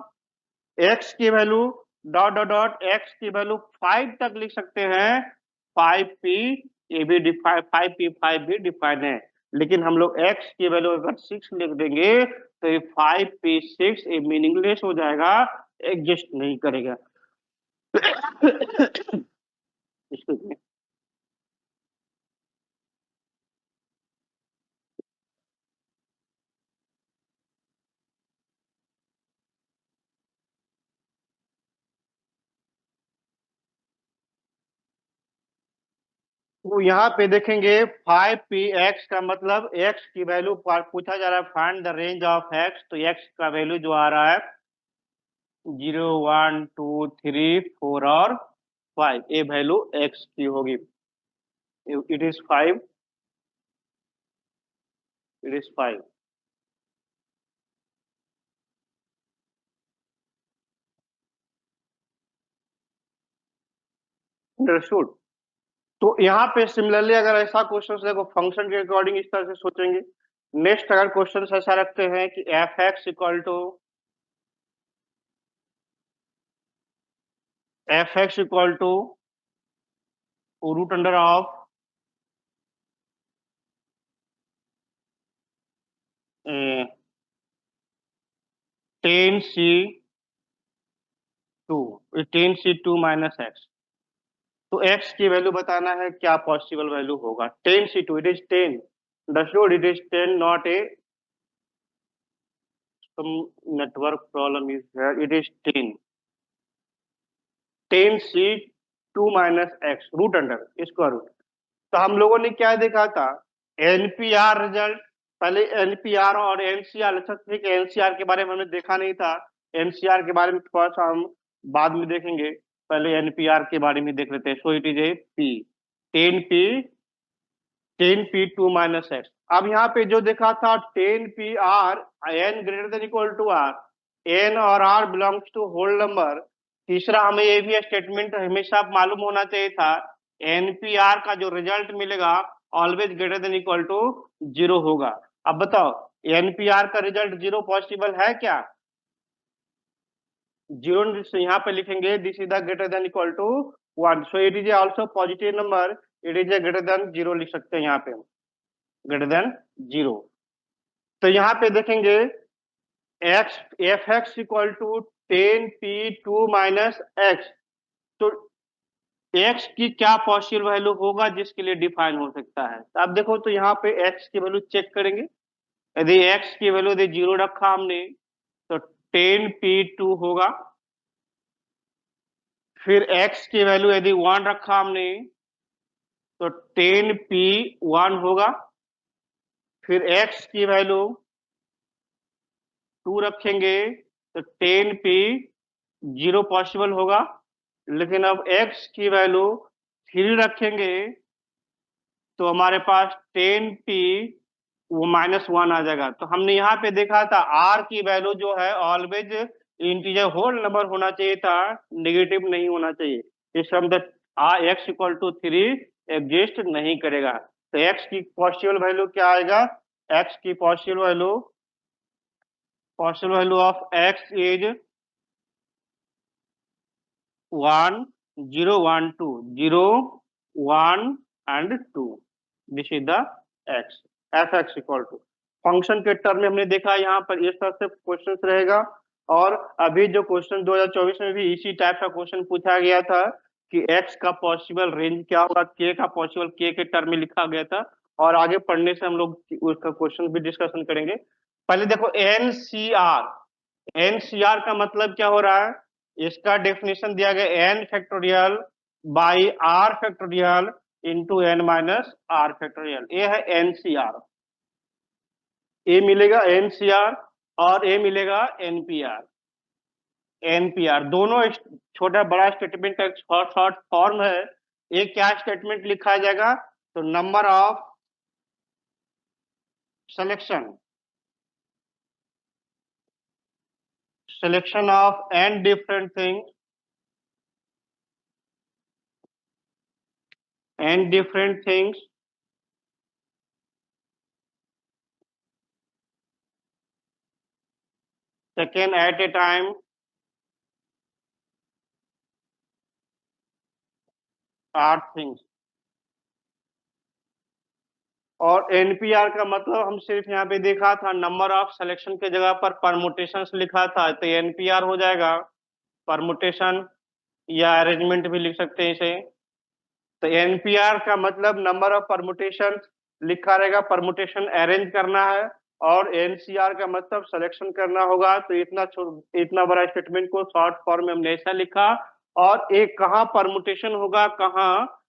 Speaker 1: एक्स की value dot dot dot x की वैल्यू 5 तक लिख सकते हैं, 5p ये भी डिफाइन, 5p5 भी डिफाइन है। लेकिन हम लोग एक्स की वैल्यू अगर 6 लिख देंगे तो ये 5p6 ये मीनिंगलेस हो जाएगा, एग्जिस्ट नहीं करेगा। तो यहाँ पे देखेंगे 5px का मतलब x की वैल्यू पूछा जा रहा है, find the range of x, तो x का वैल्यू जो आ रहा है 0 1 2 3 4 और 5, ये वैल्यू x की होगी। It is 5, it is 5। Understood. तो यहाँ पे सिमिलरली अगर ऐसा क्वेश्चन देखो फंक्शन के अकॉर्डिंग इस तरह से सोचेंगे। नेक्स्ट अगर क्वेश्चन ऐसा रखते हैं कि f x equal to, f x equal to root under of 10c2, 10c2 - x। तो x की वैल्यू बताना है, क्या पॉसिबल वैल्यू होगा 10c2, it is 10, understood, it is 10, not a some network problem is here, it is 10, 10c2 - x root under square root. तो हम लोगों ने क्या देखा था, एनपीआर रिजल्ट, पहले एनपीआर और एनसीआर, अच्छा ठीक है एनसीआर के बारे में हमने देखा नहीं था, एनसीआर के बारे में थोड़ा सा हम बाद में देखेंगे, पहले एनपीआर के बारे में देख लेते हैं। सो it is A P, 10p 10p2 - x। अब यहाँ पे जो देखा था 10p r, n greater than equal to r, n और r belongs to whole number. तीसरा हमें ये भी स्टेटमेंट हमेशा मालूम होना चाहिए था, npr का जो रिजल्ट मिलेगा always greater than equal to 0 होगा। अब बताओ npr का रिजल्ट 0 पॉसिबल है क्या, 0 से यहाँ पे लिखेंगे this is the greater than equal to 1, so it is also positive number, it is a greater than 0 लिख सकते हैं यहाँ पे, ग्रेटर देन 0। तो यहाँ पे देखेंगे x, f x equal to 10p2 - x। तो एक्स की क्या पॉसिबल वैल्यू होगा जिसके लिए डिफाइन हो सकता है, तो अब देखो तो यहाँ पे एक्स की वैल्यू चेक करेंगे। यदि एक्स की वैल्यू यदि 0 रखा हमने तो 10p2 होगा। फिर एक्स की वैल्यू यदि 1 रखा हमने तो 10p1 होगा। फिर एक्स की वैल्यू 2 रखेंगे तो 10p0 पॉसिबल होगा। लेकिन अब x की वैल्यू 3 रखेंगे तो हमारे पास 10t वो -1 आ जाएगा। तो हमने यहाँ पे देखा था r की वैल्यू जो है ऑलवेज इंटीजर होल नंबर होना चाहिए था, नेगेटिव नहीं होना चाहिए। इस समय x इक्वल टू 3 एग्जिस्ट नहीं करेगा। तो x की पॉसिबल वैल्यू क्या आएगा? x की possible value of x is 1 0 1 2 0 1 and 2। This is the x। F x equal to function के टर्म में हमने देखा यहाँ पर इस तरह से क्वेश्चन रहेगा। और अभी जो क्वेश्चन 2024 में भी इसी टाइप का क्वेश्चन पूछा गया था कि x का पॉसिबल रेंज क्या होगा, k का पॉसिबल k के टर्म में लिखा गया था। और आगे पढ़ने से हम लोग उसका क्वेश्चन भी डिस्कशन करेंगे। पहले देखो एनसीआर। एनसीआर का मतलब क्या हो रहा है? इसका डेफिनेशन दिया गया n factorial by r factorial into n minus r factorial. ये है एनसीआर। ए मिलेगा एनसीआर और ए मिलेगा एनपीआर। एनपीआर दोनों छोटा बड़ा स्टेटमेंट का शॉर्ट फॉर्म है। एक क्या स्टेटमेंट लिखा जाएगा? तो number of selection of n different things taken at a time are things। और एनपीआर का मतलब हम सिर्फ यहाँ पे देखा था नंबर ऑफ सिलेक्शन के जगह पर परमुटेशंस लिखा था, तो एनपीआर हो जाएगा परमुटेशन या अरेंजमेंट भी लिख सकते हैं इसे। तो एनपीआर का मतलब नंबर ऑफ परमुटेशन लिखा रहेगा, परमुटेशन अरेंज करना है। और एनसीआर का मतलब सिलेक्शन करना होगा। तो इतना बड़ा स्टेटमेंट को शॉर्ट फॉर्म में हमने ऐसा लिखा। और एक कहाँ परमुटेशन होगा, कहाँ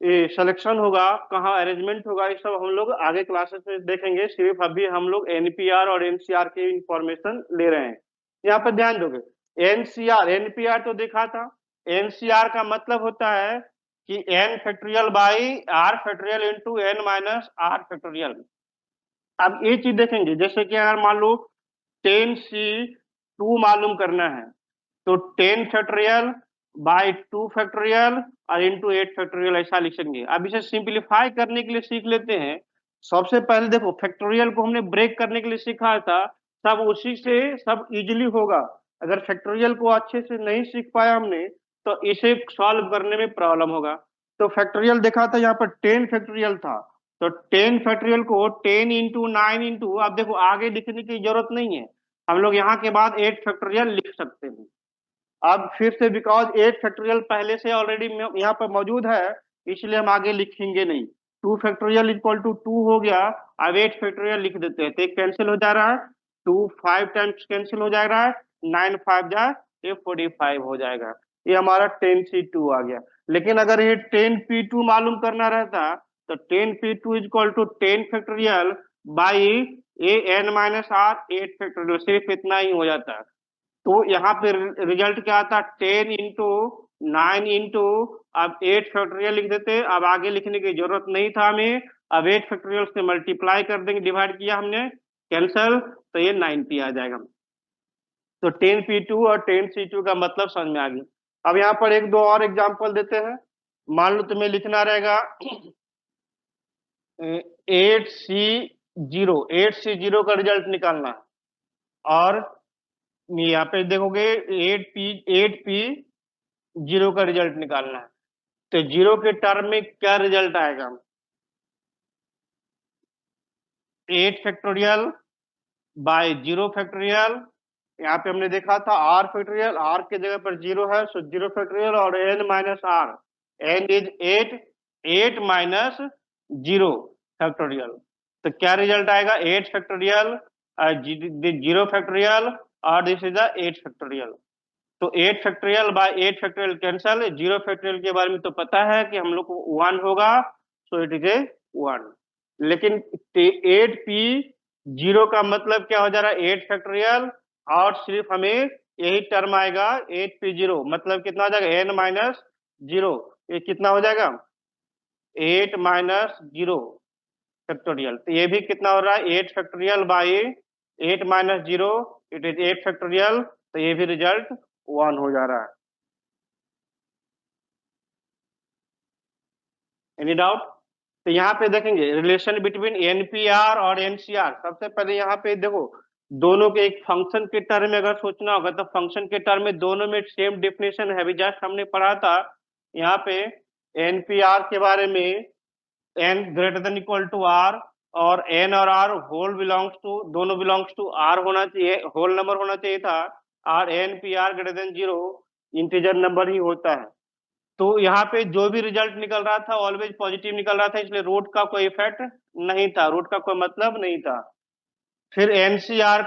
Speaker 1: ये सिलेक्शन होगा, कहाँ अरेंजमेंट होगा, ये सब हम लोग आगे क्लासेस में देखेंगे। सिर्फ अभी हम लोग एनपीआर और एनसीआर की इंफॉर्मेशन ले रहे हैं। यहाँ पर ध्यान दोगे, एनसीआर एनपीआर तो देखा था। एनसीआर का मतलब होता है कि n factorial by r factorial into n minus r factorial. अब ये चीज देखेंगे, जैसे कि अगर मान लो 10c2 मालूम करना है तो 10 फैक्टोरियल बाई 2 फैक्टोरियल और इंटू 8 फैक्टोरियल ऐसा लिखेंगे। अब इसे सिंप्लीफाई करने के लिए सीख लेते हैं। सबसे पहले देखो फैक्टोरियल को हमने ब्रेक करने के लिए सीखा था, सब उसी से सब इजीली होगा। अगर फैक्टोरियल को अच्छे से नहीं सीख पाया हमने तो इसे सॉल्व करने में प्रॉब्लम होगा। तो फैक्टोरियल देखा था, यहाँ पर 10 फैक्टोरियल था। तो 10 फैक्टोरियल को 10 इंटू 9 इंटू, अब देखो आगे लिखने की जरूरत नहीं है, हम लोग यहाँ के बाद 8 फैक्टोरियल लिख सकते हैं। अब फिर से बिकॉज 8 फैक्टोरियल पहले से ऑलरेडी यहाँ पर मौजूद है, इसलिए हम आगे लिखेंगे नहीं। 2 फैक्टोरियल इक्वल टू 2 हो गया। अब 8 फैक्टोरियल लिख देते हैं तो एक कैंसिल हो जा रहा है, 2 5 टाइम्स कैंसिल हो जा रहा है, 9 5 जा ये 45 हो जाएगा। ये हमारा 10c2 आ गया। लेकिन अगर ये 10p2 मालूम करना रहता तो 10p2 equal to 10 factorial by a n minus r 8 factorial, सिर्फ इतना ही हो जाता। तो यहाँ पे रिजल्ट क्या आता? 10 इंटू 9 इंटू, अब 8 फैक्टोरियल लिख देते। अब आगे लिखने की जरूरत नहीं था हमें। अब 8 फैक्टोरियल से मल्टीप्लाई कर देंगे, डिवाइड किया हमने, कैंसल, तो ये 90 आ जाएगा। तो 10p2 और 10c2 का मतलब समझ में आ गया। अब यहाँ पर एक दो और एग्जांपल देते हैं। मान लो तुम्हें लिखना रहेगा 8c0 का रिजल्ट निकालना है। और यहाँ पे देखोगे 8p0 का रिजल्ट निकालना है। तो जीरो के टर्म में क्या रिजल्ट आएगा? 8 फैक्टोरियल बाय 0 फैक्टोरियल। यहाँ पे हमने देखा था r फैक्टोरियल, r के जगह पर 0 है, सो 0 फैक्टोरियल और n minus r। n is 8, 8 minus 0 factorial. तो क्या रिजल्ट आएगा? 8 फैक्टोरियल, 0 फैक्टोरियल और दिस इज द 8 फैक्टोरियल। तो 8 factorial by 8 factorial cancel. 0 factorial के बारे में तो पता है कि हम लोग को 1 होगा, सो इट इज ए 1। लेकिन 8p0 का मतलब क्या हो जा रहा है? 8 फैक्टोरियल और सिर्फ हमें यही टर्म आएगा 8p0, मतलब कितना हो जाएगा? n minus 0। ये कितना हो जाएगा? 8 माइनस 0 फैक्टोरियल। तो ये भी कितना हो रहा है, 8 factorial by 8 minus 0, it is 8 factorial. तो ये भी रिजल्ट 1 हो जा रहा है। Any doubt? तो यहाँ पे देखेंगे रिलेशन बिटवीन एनपीआर और एनसीआर। सबसे पहले यहाँ पे देखो, दोनों के एक फंक्शन के टर्म में अगर सोचना होगा तो फंक्शन के टर्म में दोनों में सेम डेफिनेशन है, अभी जस्ट हमने पढ़ा था यहाँ पे एनपीआर के बारे में। N greater than equal to R, और एन और आर होल बिलोंग्स टू, दोनों बिलोंग्स टू आर होना चाहिए, होल नंबर होना चाहिए था। और N P R greater than 0 integer number ही होता है। तो यहाँ पे जो भी रिजल्ट निकल रहा था ऑलवेज पॉजिटिव निकल रहा था, इसलिए रूट का कोई इफेक्ट नहीं था, रूट का कोई मतलब नहीं था। फिर एनसीआर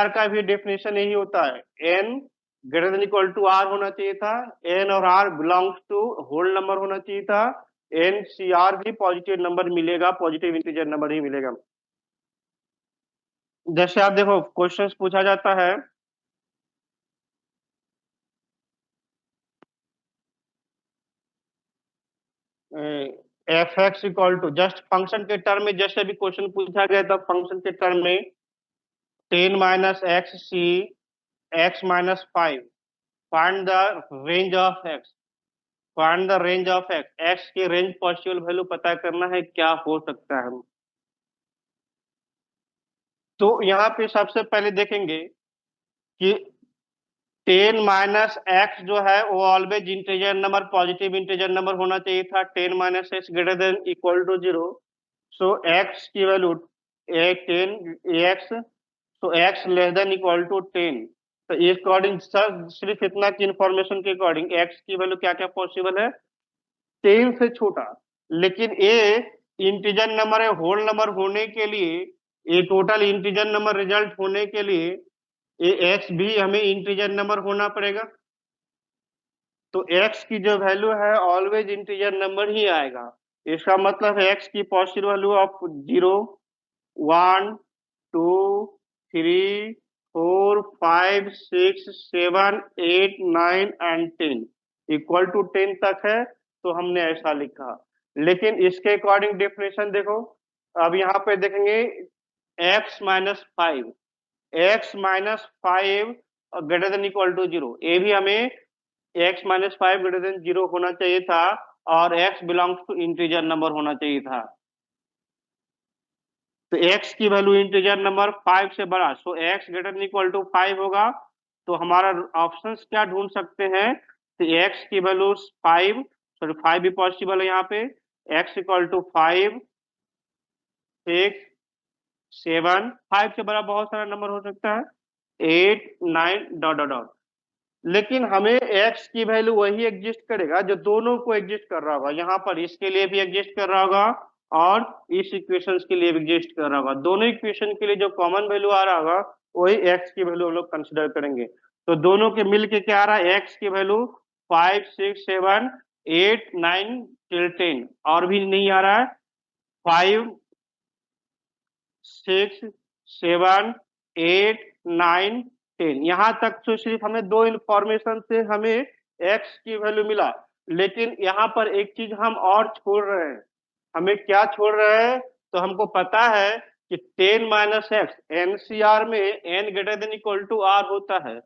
Speaker 1: का भी डेफिनेशन यही होता है, n greater than equal to are होना चाहिए था, एन और r belongs to whole number होना चाहिए था। एनसीआर भी पॉजिटिव नंबर मिलेगा, पॉजिटिव इंटीजर नंबर ही मिलेगा। जैसे आप देखो क्वेश्चंस पूछा जाता है, f x equal to, just function के टर्म में जैसे भी क्वेश्चन पूछा गया था फंक्शन के टर्म में, 10 minus x c x minus 5, find the range of x. Find the range of x, x की रेंज पॉसिबल वैल्यू पता करना है, क्या हो सकता है। तो यहाँ पे सबसे पहले देखेंगे कि 10 माइनस एक्स जो है वो always integer number, positive integer number होना चाहिए था। 10 minus x greater than equal to 0। So x की वैल्यू 10 एक्स, तो x less than equal to 10। तो इस अकॉर्डिंग सर सिर्फ इतना की इंफॉर्मेशन के अकॉर्डिंग एक्स की वैल्यू क्या क्या पॉसिबल है, 10 से छोटा। लेकिन ये इंटीजर नंबर है, होल नंबर होने के लिए, ये टोटल इंटीजर नंबर रिजल्ट होने के लिए ये एक्स भी हमें इंटीजर नंबर होना पड़ेगा। तो एक्स की जो वैल्यू है ऑलवेज इंटीजर नंबर ही आएगा। इसका मतलब है एक्स की positive value of 0, 1, 2, 3, 4, 5, 6, 7, 8, 9 and 10 equal to 10 तक है, तो हमने ऐसा लिखा। लेकिन इसके अकॉर्डिंग डेफिनेशन देखो, अब यहाँ पे देखेंगे x-5, x-5 greater than equal to 0, ये भी हमें x-5 ग्रेटर देन 0 होना चाहिए था, और x belongs to integer number होना चाहिए था। तो x की वैल्यू इंटीजर नंबर 5 से बड़ा, so x greater than equal to 5 होगा। तो हमारा ऑप्शंस क्या ढूंढ सकते हैं, तो x की वैल्यू 5, सॉरी 5 भी पॉसिबल है यहाँ पे, x इक्वल टू 5, 6, 7, 5 से बड़ा बहुत सारा नंबर हो सकता है, 8, 9 डॉट डॉट डॉट। लेकिन हमें x की वैल्यू वही एग्जिस्ट करेगा जो दोनों को एग्जिस्ट कर रहा होगा, यहाँ पर इसके लिए भी एग्जिस्ट कर रहा होगा और इस इक्वेशन के लिए भी एग्जिस्ट कर रहा होगा। दोनों इक्वेशन के लिए जो कॉमन वैल्यू आ रहा होगा वही x की वैल्यू हम लोग कंसिडर करेंगे। तो दोनों के मिल के क्या आ रहा है, x की वैल्यू 5, 6, 7, 8, 9 टिल 10, और भी नहीं आ रहा है, 5, 6, 7, 8, 9, 10, यहाँ तक तो सिर्फ हमें दो इंफॉर्मेशन से हमें एक्स की वैल्यू मिला। लेकिन यहाँ पर एक चीज हम और छोड़ रहे हैं, हमें क्या छोड़ रहे हैं, तो हमको पता है कि 10 माइनस एक्स एनसीआर में N greater than equal to r होता है।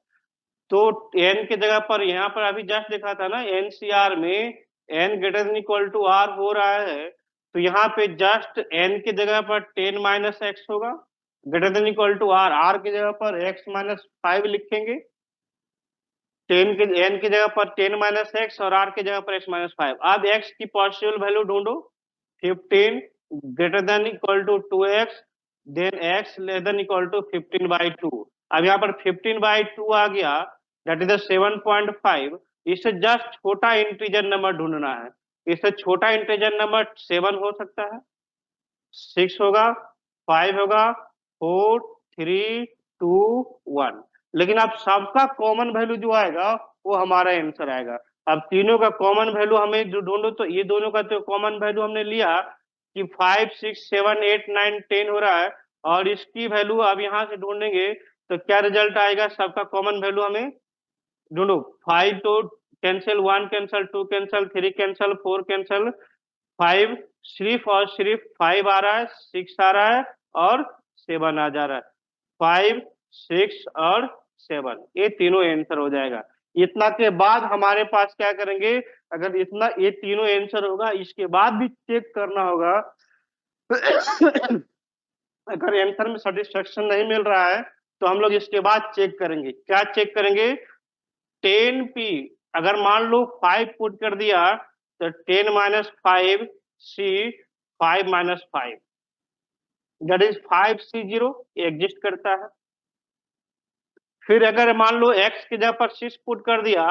Speaker 1: तो एन की जगह पर यहाँ पर अभी जस्ट देखा था ना, एनसीआर में N greater than equal to r हो रहा है, तो यहाँ पे जस्ट एन की जगह पर 10 माइनस एक्स होगा greater than equal to r, r की जगह पर एक्स माइनस 5 लिखेंगे, 10 के एन की जगह पर 10 माइनस एक्स और आर की जगह पर एक्स माइनस 5। अब एक्स की पॉसिबल वैल्यू ढूंढो, 15 greater than equal to 2x, then x less than equal to 15/2। अब यहाँ पर 15/2 आ गया, दैट इज 7.5। इससे जस्ट छोटा इंटीजर नंबर ढूंढना है। इससे छोटा इंटीजर नंबर 7 हो सकता है, 6 होगा, 5 होगा, 4, 3, 2, 1। लेकिन अब सबका कॉमन वैल्यू जो आएगा वो हमारा आंसर आएगा। अब तीनों का कॉमन वैल्यू हमें जो ढूंढो, तो ये दोनों का तो कॉमन वैल्यू हमने लिया कि 5, 6, 7, 8, 9, 10 हो रहा है, और इसकी वैल्यू अब यहाँ से ढूंढेंगे तो क्या रिजल्ट आएगा, सबका कॉमन वैल्यू हमें ढूंढो। 5 तो cancel, 1 cancel, 2 cancel, 3 cancel, 4 cancel, 5 सिर्फ और सिर्फ 5 आ रहा है, 6 आ रहा है और 7 आ जा रहा है। 5, 6 और 7 ये तीनों आंसर हो जाएगा। इतना के बाद हमारे पास क्या करेंगे, अगर इतना ये तीनों आंसर होगा, इसके बाद भी चेक करना होगा। अगर आंसर में सेटिस्फेक्शन नहीं मिल रहा है तो हम लोग इसके बाद चेक करेंगे। क्या चेक करेंगे? 10p, अगर मान लो 5 पुट कर दिया तो 10 minus 5 c 5 minus 5 that is 5c0 exist करता है। फिर अगर मान लो x की जगह पर 6 पुट कर दिया,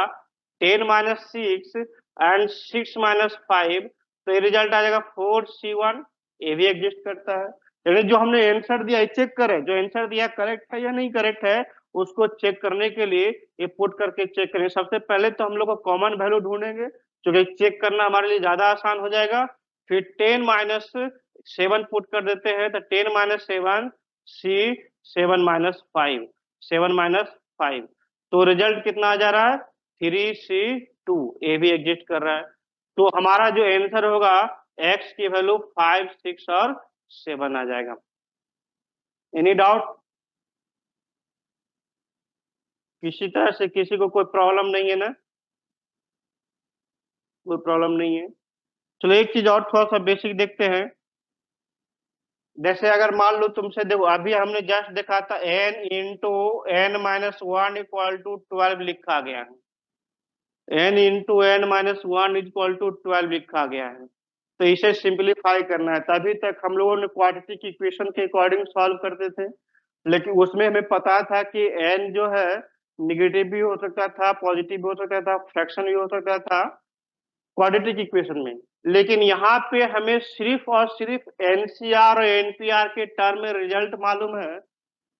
Speaker 1: 10 माइनस 6 एंड 6 माइनस 5, तो ये रिजल्ट आ जाएगा 4c1, ये भी एग्जिस्ट करता है। यानी जो हमने आंसर दिया चेक करें, जो आंसर दिया करेक्ट है या नहीं करेक्ट है, उसको चेक करने के लिए ये पुट करके चेक करेंगे। सबसे पहले तो हम लोग को कॉमन वैल्यू ढूंढेंगे, जो कि चेक करना हमारे लिए ज्यादा आसान हो जाएगा। फिर 10 माइनस 7 पुट कर देते हैं, तो 10 माइनस 7 सी 7 माइनस 5, 7 माइनस 5, तो रिजल्ट कितना आ जा रहा है? 3c2, ये भी एग्जिस्ट कर रहा है। तो हमारा जो आंसर होगा x की वैल्यू 5, 6 और 7 आ जाएगा। Any doubt? किसी तरह से किसी को कोई प्रॉब्लम नहीं है ना? कोई प्रॉब्लम नहीं है। चलो एक चीज और थोड़ा सा बेसिक देखते हैं। जैसे अगर मान लो तुमसे, देखो अभी हमने जस्ट देखा था n into n minus 1 equal to 12 लिखा गया है। n into n minus 1 equal to 12 लिखा गया है। तो इसे सिंप्लीफाई करना है। तभी तक हम लोगों ने क्वाड्रेटिक इक्वेशन के अकॉर्डिंग सॉल्व करते थे, लेकिन उसमें हमें पता था कि n जो है निगेटिव भी हो सकता था, पॉजिटिव भी हो सकता था, फ्रैक्शन भी हो सकता था क्वाड्रेटिक इक्वेशन में। लेकिन यहाँ पे हमें सिर्फ और सिर्फ एनसीआर और एनपीआर के टर्म में रिजल्ट मालूम है।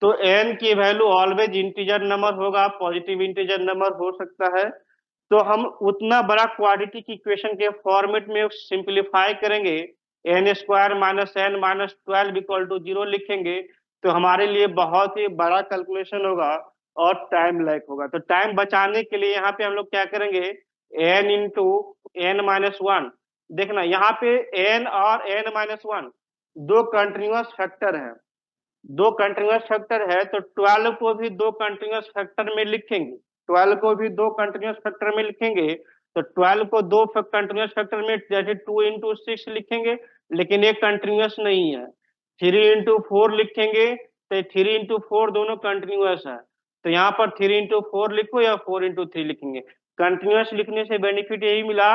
Speaker 1: तो n की वैल्यू ऑलवेज इंटीजर नंबर होगा, पॉजिटिव इंटीजर नंबर हो सकता है। तो हम उतना बड़ा क्वाड्रेटिक इक्वेशन के फॉर्मेट में सिंप्लीफाई करेंगे, n square minus n minus 12 equal to 0 लिखेंगे, तो हमारे लिए बहुत ही बड़ा कैलकुलेशन होगा और टाइम लैग होगा। तो टाइम बचाने के लिए यहाँ पे हम लोग क्या करेंगे, एन इंटू एन माइनस 1। देखना यहाँ पे एन और एन माइनस 1 दो कंटिन्यूअस फैक्टर है, दो कंटिन्यूअस फैक्टर है, तो 12 को भी दो कंटिन्यूअस फैक्टर में लिखेंगे। 12 को भी दो कंटिन्यूअस फैक्टर में लिखेंगे, तो 12 को दो कंटिन्यूअस फैक्टर में जैसे 2 इंटू 6 लिखेंगे, लेकिन एक कंटिन्यूअस नहीं है। 3 इंटू 4 लिखेंगे, तो 3 इंटू 4 दोनों कंटिन्यूअस है। तो यहाँ पर 3 इंटू 4 लिखो या 4 इंटू 3 लिखेंगे। कंटिन्यूअस लिखने से बेनिफिट यही मिला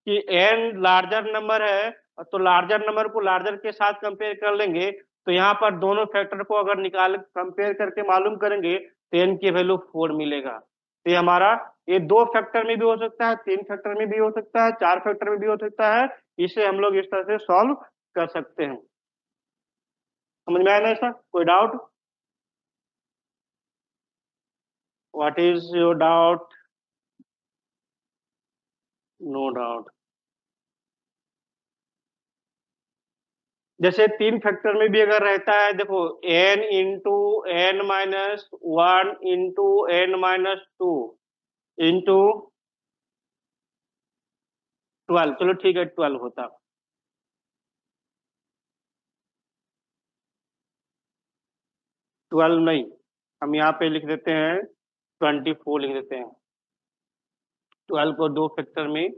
Speaker 1: कि एन लार्जर नंबर है, तो लार्जर नंबर को लार्जर के साथ कंपेयर कर लेंगे, तो यहाँ पर दोनों फैक्टर को अगर निकाल कंपेयर करके मालूम करेंगे तो एन की वैल्यू 4 मिलेगा। तो ये हमारा, ये दो फैक्टर में भी हो सकता है, 3 फैक्टर में भी हो सकता है, 4 फैक्टर में भी हो सकता है। इसे हम लोग इस तरह से सॉल्व कर सकते हैं। समझ में आया ना? ऐसा कोई doubt? What is your doubt? No doubt. जैसे 3 फैक्टर में भी अगर रहता है, देखो n into n minus 1 into n minus 2 into 12, चलो ठीक है 12 होता। 12 नहीं, हम यहाँ पे लिख देते हैं 24 लिख देते हैं। 12 को दो फैक्टर में,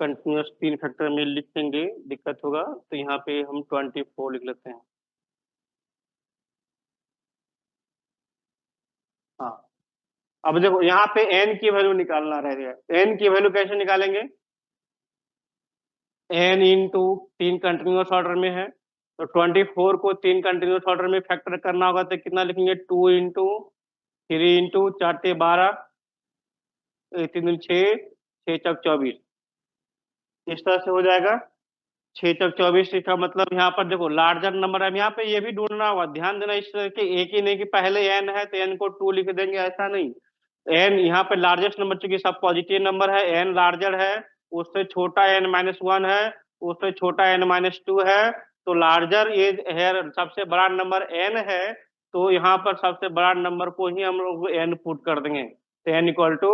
Speaker 1: कंटिन्यूअस 3 फैक्टर में लिखेंगे दिक्कत होगा, तो यहाँ पे हम 24 लिख लेते हैं। हाँ, अब देखो यहाँ पे n की वैल्यू निकालना रह गया। n की वैल्यू कैसे निकालेंगे? n इंटू 3 कंटिन्यूअस ऑर्डर में है, तो 24 को 3 कंटिन्यूअस ऑर्डर में फैक्टर करना होगा, तो कितना लिखेंगे? 2 इंटू 3 इंटू 4 12, 3 6, 6 चौक 24, इस तरह से हो जाएगा। 6 चौक 24, इसका मतलब यहाँ पर देखो लार्जर नंबर है। यहाँ पे ये भी ढूंढना होगा, ध्यान देना इस तरह के, एक ही नहीं कि पहले एन है तो एन को 2 लिख देंगे, ऐसा नहीं। एन यहाँ पे लार्जेस्ट नंबर, चूंकि सब पॉजिटिव नंबर है, एन लार्जर है, उससे छोटा एन माइनस 1 है, उससे छोटा एन माइनस 2 है, तो लार्जर ये है, सबसे बड़ा नंबर एन है, तो यहाँ पर सबसे बड़ा नंबर को ही हम लोग एन पुट कर देंगे, तो एन इक्वल टू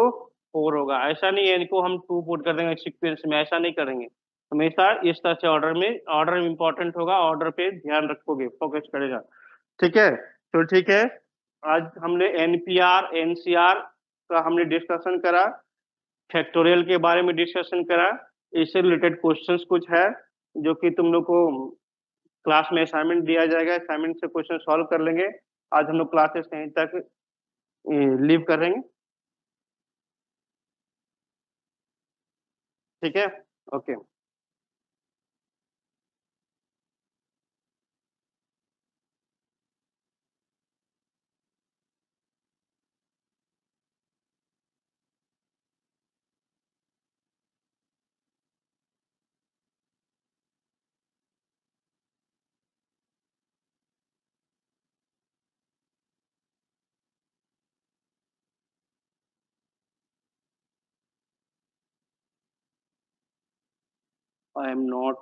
Speaker 1: 4 होगा, ऐसा नहीं है इनको हम 2 पुट कर देंगे सीक्वेंस में, ऐसा नहीं करेंगे। हमेशा इस तरह से ऑर्डर इंपॉर्टेंट होगा, ऑर्डर पे ध्यान रखोगे, फोकस करेगा। ठीक है, तो ठीक है, आज हमने एनपीआर एनसीआर का हमने डिस्कशन करा, फैक्टोरियल के बारे में डिस्कशन करा, इससे रिलेटेड क्वेश्चंस कुछ है जो कि तुम लोग को क्लास में असाइनमेंट दिया जाएगा, असाइनमेंट से क्वेश्चन सॉल्व कर लेंगे। आज हम लोग क्लासेस कहीं तक लीव करेंगे। ठीक है, ओके। I am not